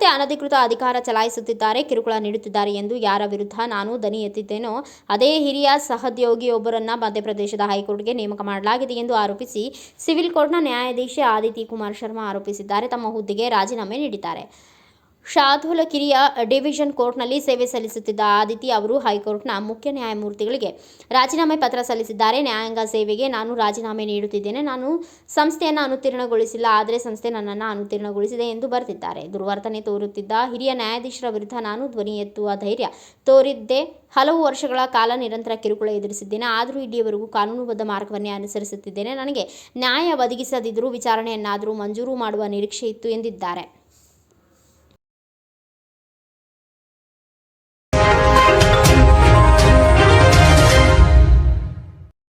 ಮತ್ತೆ ಅನಧಿಕೃತ ಅಧಿಕಾರ ಚಲಾಯಿಸುತ್ತಿದ್ದಾರೆ, ಕಿರುಕುಳ ನೀಡುತ್ತಿದ್ದಾರೆ ಎಂದು ಯಾರ ವಿರುದ್ಧ ನಾನು ದನಿ ಎತ್ತಿದ್ದೇನೋ ಅದೇ ಹಿರಿಯ ಸಹೋದ್ಯೋಗಿಯೊಬ್ಬರನ್ನ ಮಧ್ಯಪ್ರದೇಶದ ಹೈಕೋರ್ಟ್ಗೆ ನೇಮಕ ಮಾಡಲಾಗಿದೆ ಎಂದು ಆರೋಪಿಸಿ ಸಿವಿಲ್ ಕೋರ್ಟ್ನ ನ್ಯಾಯಾಧೀಶ ಆದಿತಿ ಕುಮಾರ್ ಶರ್ಮಾ ಆರೋಪಿಸಿದ್ದಾರೆ. ತಮ್ಮ ಹುದ್ದೆಗೆ ರಾಜೀನಾಮೆ ನೀಡಿದ್ದಾರೆ. ಶಾಹದೋಲ್ ಕಿರಿಯ ಡಿವಿಷನ್ ಕೋರ್ಟ್ನಲ್ಲಿ ಸೇವೆ ಸಲ್ಲಿಸುತ್ತಿದ್ದ ಆದಿತಿ ಅವರು ಹೈಕೋರ್ಟ್ನ ಮುಖ್ಯ ನ್ಯಾಯಮೂರ್ತಿಗಳಿಗೆ ರಾಜೀನಾಮೆ ಪತ್ರ ಸಲ್ಲಿಸಿದ್ದಾರೆ. ನ್ಯಾಯಾಂಗ ಸೇವೆಗೆ ನಾನು ರಾಜೀನಾಮೆ ನೀಡುತ್ತಿದ್ದೇನೆ. ನಾನು ಸಂಸ್ಥೆಯನ್ನು ಅನುತ್ತೀರ್ಣಗೊಳಿಸಿಲ್ಲ, ಆದರೆ ಸಂಸ್ಥೆ ನನ್ನನ್ನು ಅನುತ್ತೀರ್ಣಗೊಳಿಸಿದೆ ಎಂದು ಬರೆದಿದ್ದಾರೆ. ದುರ್ವರ್ತನೆ ತೋರುತ್ತಿದ್ದ ಹಿರಿಯ ನ್ಯಾಯಾಧೀಶರ ವಿರುದ್ಧ ನಾನು ಧ್ವನಿ ಎತ್ತುವ ಧೈರ್ಯ ತೋರಿದ್ದೆ. ಹಲವು ವರ್ಷಗಳ ಕಾಲ ನಿರಂತರ ಕಿರುಕುಳ ಎದುರಿಸಿದ್ದೇನೆ. ಆದರೂ ಇಲ್ಲಿಯವರೆಗೂ ಕಾನೂನುಬದ್ಧ ಮಾರ್ಗವನ್ನೇ ಅನುಸರಿಸುತ್ತಿದ್ದೇನೆ. ನನಗೆ ನ್ಯಾಯ ಒದಗಿಸದಿದ್ದರೂ ವಿಚಾರಣೆಯನ್ನಾದರೂ ಮಂಜೂರು ಮಾಡುವ ನಿರೀಕ್ಷೆ ಇತ್ತು ಎಂದಿದ್ದಾರೆ.